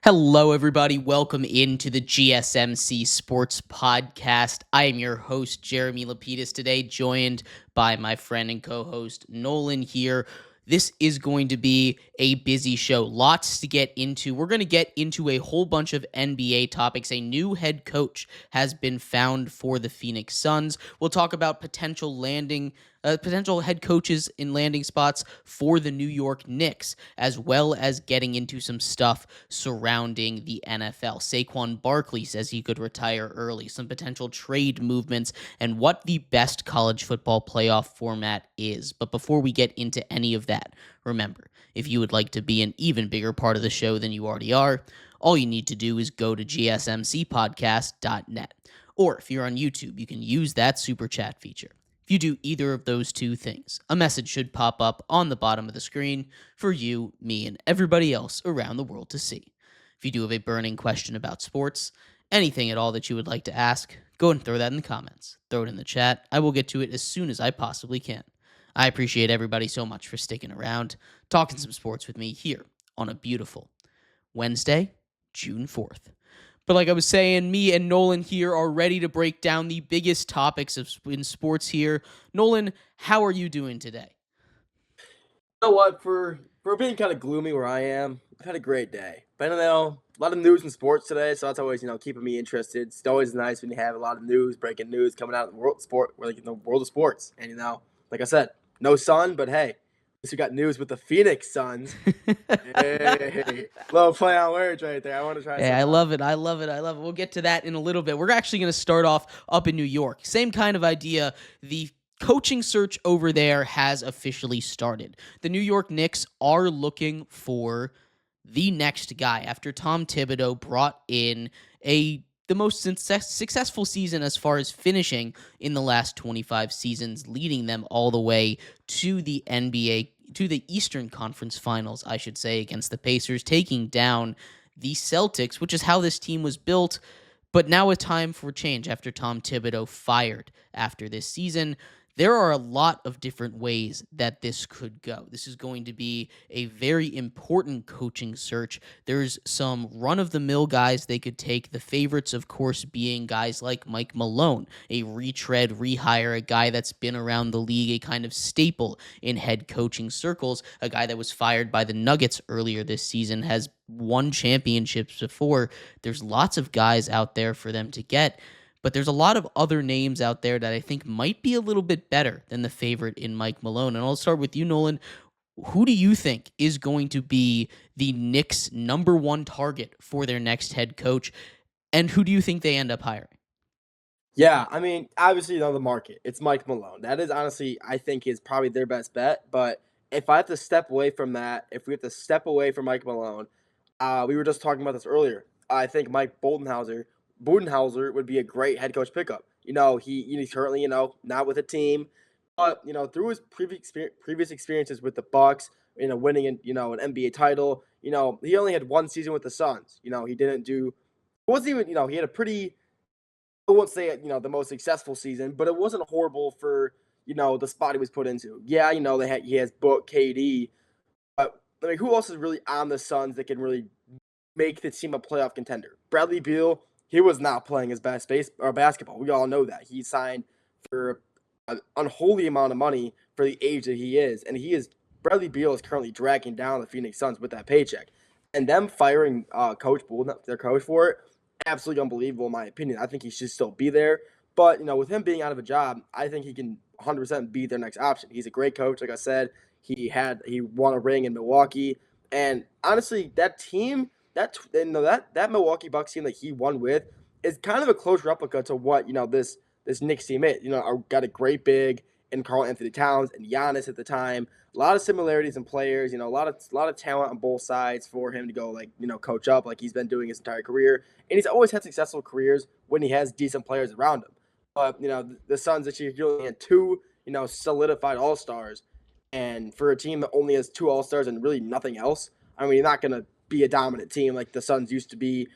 Hello, everybody. Welcome into the GSMC Sports Podcast. I am your host, Jeremy Lapidus, today, joined by my friend and co host, Nolan here. This is going to be a busy show. Lots to get into. We're going to get into a whole bunch of NBA topics. A new head coach has been found for the Phoenix Suns. We'll talk about potential head coaches in landing spots for the New York Knicks, as well as getting into some stuff surrounding the NFL. Saquon Barkley says he could retire early, some potential trade movements, and what the best college football playoff format is. But before we get into any of that, remember, if you would like to be an even bigger part of the show than you already are, all you need to do is go to gsmcpodcast.net. Or if you're on YouTube, you can use that super chat feature. If you do either of those two things, a message should pop up on the bottom of the screen for you, me, and everybody else around the world to see. If you do have a burning question about sports, anything at all that you would like to ask, go and throw that in the comments. Throw it in the chat. I will get to it as soon as I possibly can. I appreciate everybody so much for sticking around, talking some sports with me here on a beautiful Wednesday, June 4th. But like I was saying, me and Nolan here are ready to break down the biggest topics in sports here. Nolan, how are you doing today? You know what? For being kind of gloomy where I am, I've had a great day. But I don't know, a lot of news in sports today, so that's always keeping me interested. It's always nice when you have a lot of news, breaking news coming out of the world of sport, like in the world of sports. And like I said, no sun, but hey, at least we got news with the Phoenix Suns. Hey, little play on words right there. I want to try Yeah, some. I love it. I love it. I love it. We'll get to that in a little bit. We're actually going to start off up in New York. Same kind of idea. The coaching search over there has officially started. The New York Knicks are looking for the next guy after Tom Thibodeau brought in the most successful season as far as finishing in the last 25 seasons, leading them all the way to the NBA, to the Eastern Conference Finals, I should say, against the Pacers, taking down the Celtics, which is how this team was built. But now a time for change after Tom Thibodeau fired after this season. There are a lot of different ways that this could go. This is going to be a very important coaching search. There's some run-of-the-mill guys they could take, the favorites, of course, being guys like Mike Malone, a retread, rehire, a guy that's been around the league, a kind of staple in head coaching circles, a guy that was fired by the Nuggets earlier this season, has won championships before. There's lots of guys out there for them to get. But there's a lot of other names out there that I think might be a little bit better than the favorite in Mike Malone. And I'll start with you, Nolan. Who do you think is going to be the Knicks' number one target for their next head coach? And who do you think they end up hiring? Yeah, I mean, obviously, the market. It's Mike Malone. That is honestly, I think, is probably their best bet. But if I have to step away from that, if we have to step away from Mike Malone, we were just talking about this earlier. I think Mike Budenhauser would be a great head coach pickup. He's currently, not with a team, but through his previous experiences with the Bucks, winning an NBA title, he only had one season with the Suns. He didn't do. It wasn't even, he had a pretty. I won't say the most successful season, but it wasn't horrible for the spot he was put into. Yeah, he has Book, KD, but I mean, who else is really on the Suns that can really make the team a playoff contender? Bradley Beal, he was not playing his best basketball. We all know that. He signed for an unholy amount of money for the age that he is, and Bradley Beal is currently dragging down the Phoenix Suns with that paycheck, and them firing Coach Bull, their coach, for it, absolutely unbelievable in my opinion. I think he should still be there, but with him being out of a job, I think he can 100% be their next option. He's a great coach, like I said. He won a ring in Milwaukee, and honestly, that Milwaukee Bucks team that he won with is kind of a close replica to what this Knicks team is. Got a great big in Karl Anthony Towns and Giannis at the time. A lot of similarities in players. A lot of talent on both sides for him to go coach up like he's been doing his entire career. And he's always had successful careers when he has decent players around him. But the Suns this year, he only had two solidified All Stars, and for a team that only has two All Stars and really nothing else, I mean, you're not gonna be a dominant team like the Suns used to be.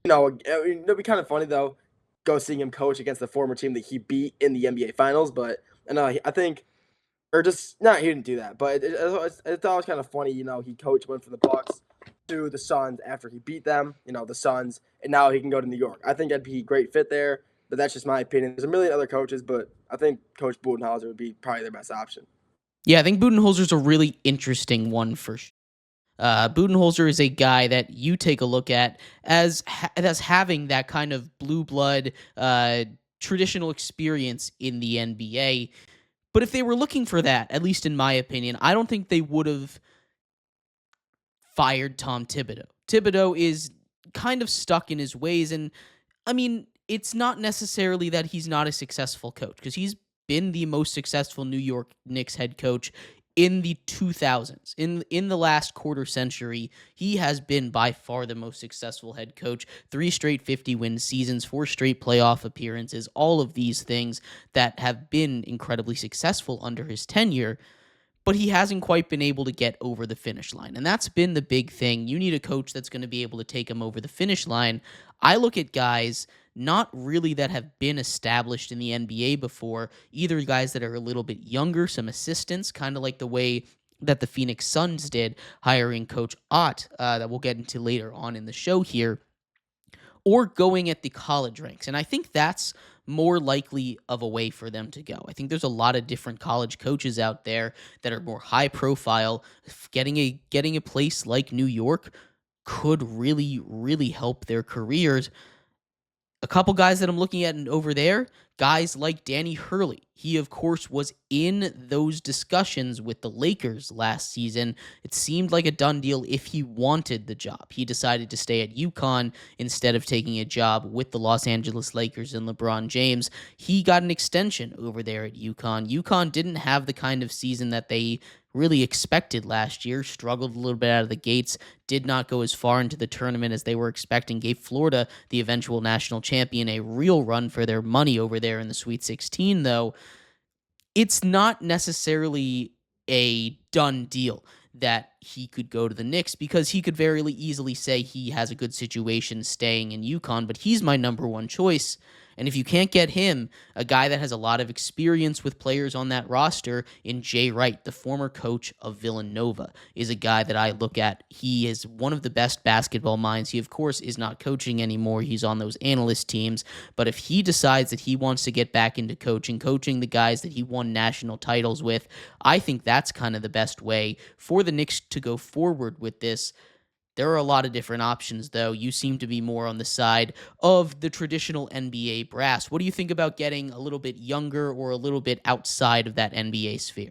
It'd be kind of funny though, go seeing him coach against the former team that he beat in the NBA Finals. But I think, or just not, he didn't do that. But it's always kind of funny. He went for the Bucks, to the Suns after he beat them, the Suns, and now he can go to New York. I think that'd be a great fit there, but that's just my opinion. There's a million other coaches, but I think Coach Budenholzer would be probably their best option. Yeah, I think Budenholzer's a really interesting one for sure. Budenholzer is a guy that you take a look at as having that kind of blue blood, traditional experience in the NBA. But if they were looking for that, at least in my opinion, I don't think they would have fired Tom Thibodeau. Thibodeau is kind of stuck in his ways, and I mean, it's not necessarily that he's not a successful coach because he's been the most successful New York Knicks head coach in the 2000s. In the last quarter century, he has been by far the most successful head coach. 3 straight 50-win seasons, 4 straight playoff appearances, all of these things that have been incredibly successful under his tenure, but he hasn't quite been able to get over the finish line. And that's been the big thing. You need a coach that's going to be able to take him over the finish line. I look at guys not really that have been established in the NBA before, either guys that are a little bit younger, some assistants, kind of like the way that the Phoenix Suns did, hiring Coach Ott, that we'll get into later on in the show here, or going at the college ranks. And I think that's more likely of a way for them to go. I think there's a lot of different college coaches out there that are more high profile. Getting a place like New York could really help their careers. A couple guys that I'm looking at over there, guys like Danny Hurley. He, of course, was in those discussions with the Lakers last season. It seemed like a done deal if he wanted the job. He decided to stay at UConn instead of taking a job with the Los Angeles Lakers and LeBron James. He got an extension over there at UConn. UConn didn't have the kind of season that they really expected last year, struggled a little bit out of the gates, did not go as far into the tournament as they were expecting, gave Florida, the eventual national champion, a real run for their money over there in the Sweet 16, though. It's not necessarily a done deal that he could go to the Knicks because he could very easily say he has a good situation staying in UConn, but he's my number one choice. And if you can't get him, a guy that has a lot of experience with players on that roster in Jay Wright, the former coach of Villanova, is a guy that I look at. He is one of the best basketball minds. He, of course, is not coaching anymore. He's on those analyst teams. But if he decides that he wants to get back into coaching the guys that he won national titles with, I think that's kind of the best way for the Knicks to go forward with this. There are a lot of different options, though. You seem to be more on the side of the traditional NBA brass. What do you think about getting a little bit younger or a little bit outside of that NBA sphere?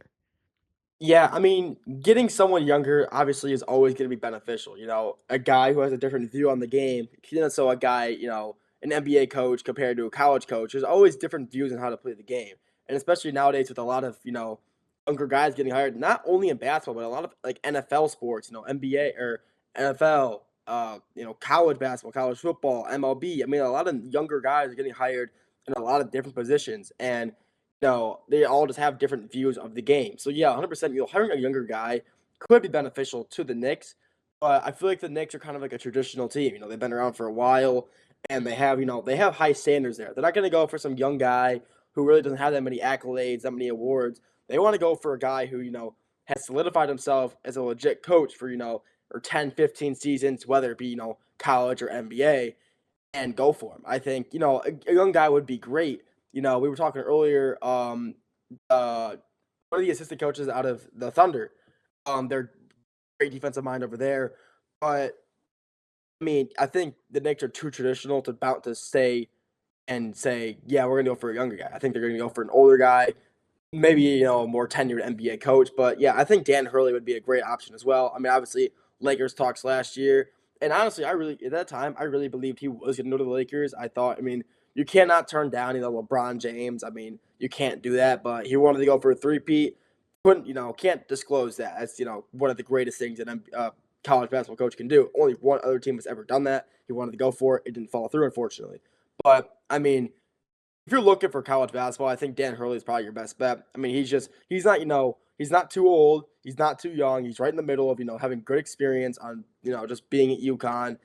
Yeah, I mean, getting someone younger obviously is always going to be beneficial. A guy who has a different view on the game. So a guy, an NBA coach compared to a college coach, there's always different views on how to play the game. And especially nowadays with a lot of, younger guys getting hired, not only in basketball, but a lot of like NFL sports, NBA or NFL, college basketball, college football, MLB. I mean, a lot of younger guys are getting hired in a lot of different positions. And they all just have different views of the game. So yeah, 100%. Hiring a younger guy could be beneficial to the Knicks, but I feel like the Knicks are kind of like a traditional team. They've been around for a while, and they have high standards there. They're not going to go for some young guy who really doesn't have that many accolades, that many awards. They want to go for a guy who has solidified himself as a legit coach for or 10, 15 seasons, whether it be college or NBA, and go for him. I think a young guy would be great. We were talking earlier. One of the assistant coaches out of the Thunder, they're great defensive mind over there. But I mean, I think the Knicks are too traditional to bout to stay and say, yeah, we're gonna go for a younger guy. I think they're gonna go for an older guy, maybe a more tenured NBA coach. But yeah, I think Dan Hurley would be a great option as well. I mean, obviously Lakers talks last year, and honestly, I really at that time I really believed he was going to go to the Lakers. I thought, I mean, you cannot turn down LeBron James. I mean, you can't do that. But he wanted to go for a three-peat. Couldn't can't disclose that. That's one of the greatest things that college basketball coach can do. Only one other team has ever done that. He wanted to go for it. It didn't follow through, unfortunately. But I mean, if you're looking for college basketball, I think Dan Hurley is probably your best bet. I mean, he's not, he's not too old, he's not too young. He's right in the middle of, having good experience on, just being at UConn.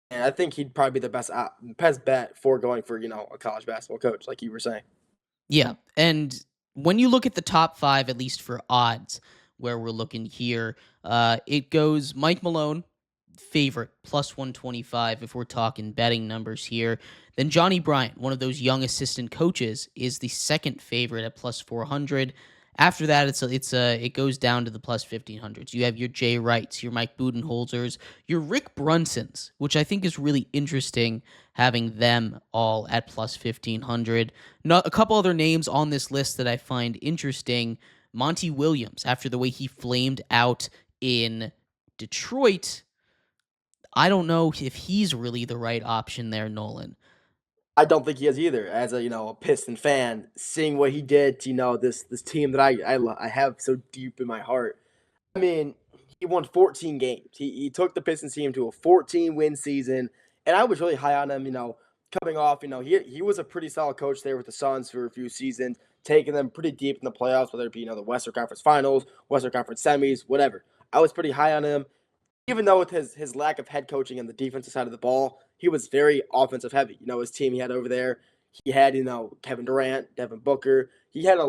And I think he'd probably be the best bet for going for, a college basketball coach, like you were saying. Yeah, and when you look at the top 5, at least for odds, where we're looking here, it goes Mike Malone, favorite, plus 125 if we're talking betting numbers here. Then Johnny Bryant, one of those young assistant coaches, is the second favorite at plus 400. After that, it goes down to the plus 1500s. You have your Jay Wrights, your Mike Budenholzers, your Rick Brunsons, which I think is really interesting having them all at plus 1500. A couple other names on this list that I find interesting. Monty Williams, after the way he flamed out in Detroit, I don't know if he's really the right option there, Nolan. I don't think he is either. As a a Piston fan, seeing what he did to this team that I have so deep in my heart. I mean, he won 14 games. He took the Pistons team to a 14-win season, and I was really high on him. Coming off, he was a pretty solid coach there with the Suns for a few seasons, taking them pretty deep in the playoffs, whether it be the Western Conference Finals, Western Conference semis, whatever. I was pretty high on him. Even though with his lack of head coaching and the defensive side of the ball, he was very offensive heavy. His team he had over there, he had, Kevin Durant, Devin Booker. He had,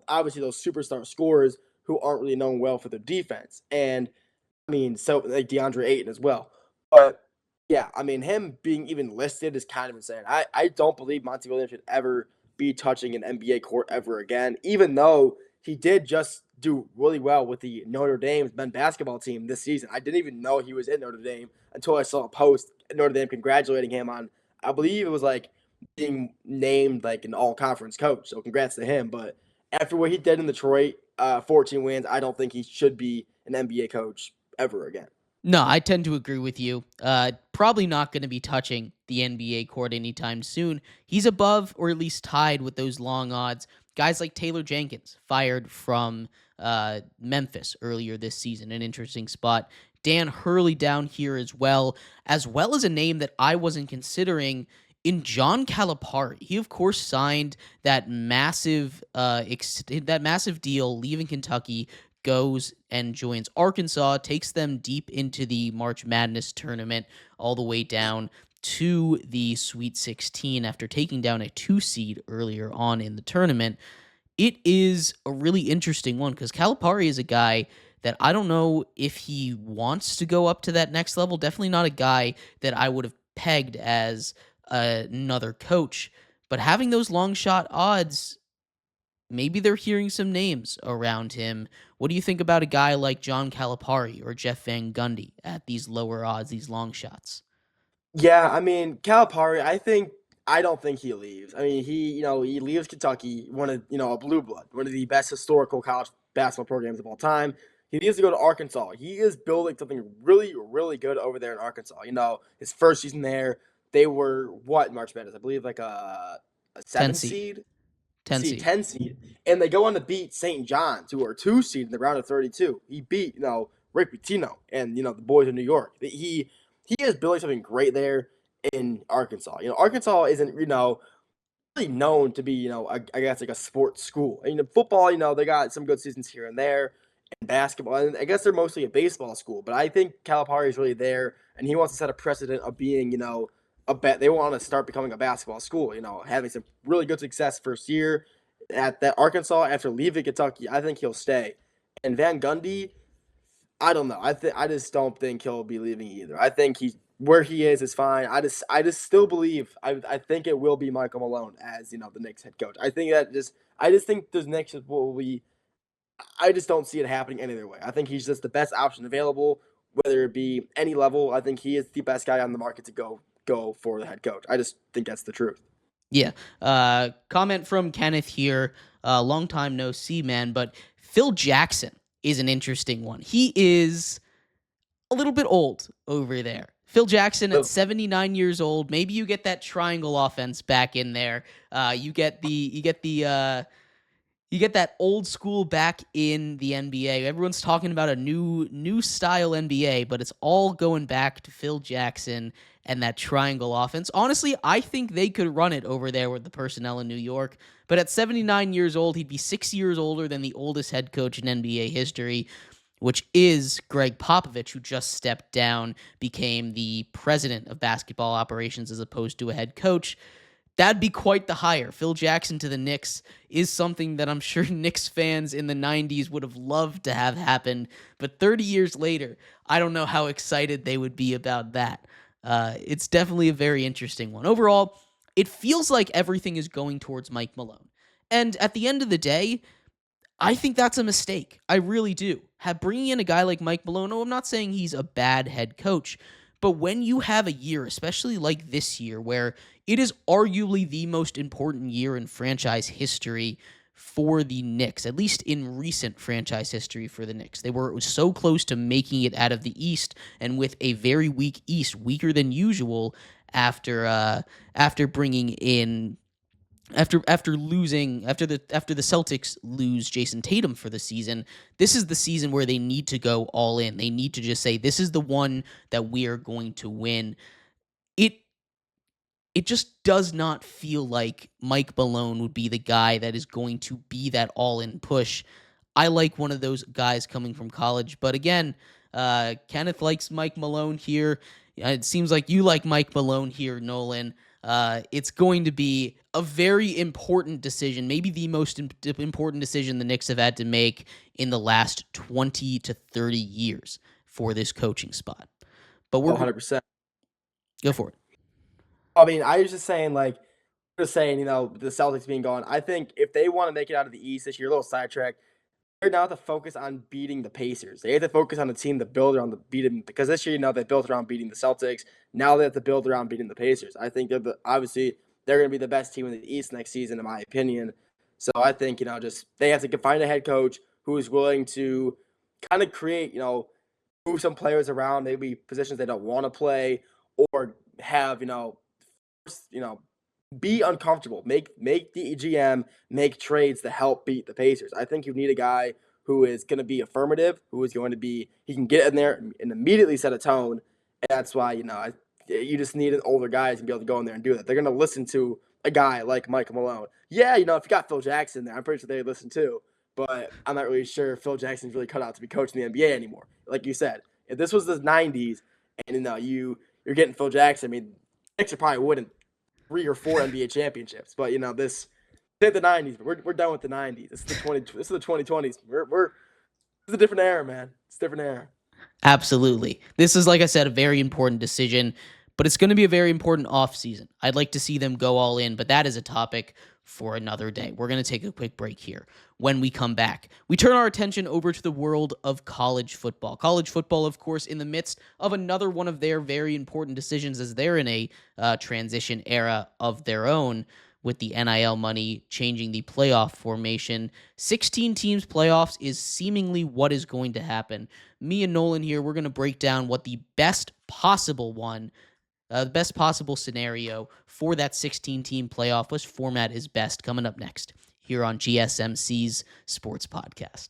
obviously those superstar scorers who aren't really known well for their defense. And, so like DeAndre Ayton as well. But, yeah, him being even listed is kind of insane. I don't believe Monty Williams should ever be touching an NBA court ever again, even though he did just do really well with the Notre Dame men's basketball team this season. I didn't even know he was in Notre Dame until I saw a post at Notre Dame congratulating him on, I believe it was like being named like an all-conference coach. So congrats to him. But after what he did in Detroit, 14 wins, I don't think he should be an NBA coach ever again. No, I tend to agree with you. Probably not going to be touching the NBA court anytime soon. He's above or at least tied with those long odds. Guys like Taylor Jenkins, fired from Memphis earlier this season, an interesting spot. Dan Hurley down here as well as a name that I wasn't considering in John Calipari. He, of course, signed that massive deal, leaving Kentucky, goes and joins Arkansas, takes them deep into the March Madness tournament, all the way down to the Sweet 16 after taking down a 2 seed earlier on in the tournament. It is a really interesting one because Calipari is a guy that I don't know if he wants to go up to that next level. Definitely not a guy that I would have pegged as another coach. But having those long shot odds, maybe they're hearing some names around him. What do you think about a guy like John Calipari or Jeff Van Gundy at these lower odds, these long shots? Yeah, Calipari, I don't think he leaves. He leaves Kentucky, one of a blue blood, one of the best historical college basketball programs of all time. He needs to go to Arkansas. He is building something really, really good over there in Arkansas. His first season there, they were what March Madness? I believe like a 10 seven seed. seed, 10 seed. 10 seed, and they go on to beat St. John's, who are 2 seed in the round of 32. He beat Rick Pitino and the boys of New York. He is building something great there in Arkansas. Arkansas isn't, really known to be, I guess like a sports school. Football, they got some good seasons here and there. In basketball, and I guess they're mostly a baseball school. But I think Calipari is really there, and he wants to set a precedent of being, they want to start becoming a basketball school. Having some really good success first year at that Arkansas after leaving Kentucky. I think he'll stay. And Van Gundy, I don't know. I just don't think he'll be leaving either. I think he's where he is fine. I just still believe I think it will be Michael Malone as the Knicks head coach. I just think the Knicks will be. I just don't see it happening any other way. I think he's just the best option available, whether it be any level. I think he is the best guy on the market to go for the head coach. I just think that's the truth. Yeah. Comment from Kenneth here. Long time no see, man. But Phil Jackson is an interesting one. He is a little bit old over there. Phil Jackson at 79 years old. Maybe you get that triangle offense back in there. You get that old school back in the NBA. Everyone's talking about a new style NBA, but it's all going back to Phil Jackson and that triangle offense. Honestly, I think they could run it over there with the personnel in New York. But at 79 years old, he'd be 6 years older than the oldest head coach in NBA history, which is Greg Popovich, who just stepped down, became the president of basketball operations as opposed to a head coach. That'd be quite the hire. Phil Jackson to the Knicks is something that I'm sure Knicks fans in the 90s would have loved to have happen. But 30 years later, I don't know how excited they would be about that. It's definitely a very interesting one. Overall, it feels like everything is going towards Mike Malone. And at the end of the day, I think that's a mistake. I really do. Bringing in a guy like Mike Malone, I'm not saying he's a bad head coach, but when you have a year, especially like this year, where it is arguably the most important year in franchise history for the Knicks, at least in recent franchise history for the Knicks. It was so close to making it out of the East, and with a very weak East, weaker than usual after bringing in after the Celtics lose Jason Tatum for the season. This is the season where they need to go all in. They need to just say, this is the one that we are going to win. It just does not feel like Mike Malone would be the guy that is going to be that all-in push. I like one of those guys coming from college, but again, Kenneth likes Mike Malone here. It seems like you like Mike Malone here, Nolan. It's going to be a very important decision, maybe the most important decision the Knicks have had to make in the last 20 to 30 years for this coaching spot. But we're 100%. Go for it. I mean, I was just saying, like, the Celtics being gone. I think if they want to make it out of the East this year, a little sidetrack, they're now to focus on beating the Pacers. They have to focus on a team to build around beat them, because this year, they built around beating the Celtics. Now they have to build around beating the Pacers. I think obviously they're going to be the best team in the East next season, in my opinion. So I think just they have to find a head coach who is willing to kind of create, move some players around, maybe positions they don't want to play, or have be uncomfortable. Make the GM make trades to help beat the Pacers. I think you need a guy who is going to be affirmative, who is going to be he can get in there and immediately set a tone. And that's why you just need an older guy to be able to go in there and do that. They're going to listen to a guy like Mike Malone. Yeah, if you got Phil Jackson there, I'm pretty sure they listen too. But I'm not really sure Phil Jackson's really cut out to be coaching the NBA anymore. Like you said, if this was the '90s and you're getting Phil Jackson, I mean, Knicks probably wouldn't 3 or 4 NBA championships, but this is the '90s. But we're done with the '90s. This is the 2020s. It's a different era, man. It's a different era. Absolutely. This is, like I said, a very important decision, but it's going to be a very important offseason. I'd like to see them go all in, but that is a topic for another day. We're going to take a quick break here. When we come back, we turn our attention over to the world of college football. College football, of course, in the midst of another one of their very important decisions, as they're in a transition era of their own, with the NIL money changing the playoff formation. 16 teams playoffs is seemingly what is going to happen. Me and Nolan here, we're going to break down what the best possible scenario for that 16-team playoff format is best, coming up next here on GSMC's Sports Podcast.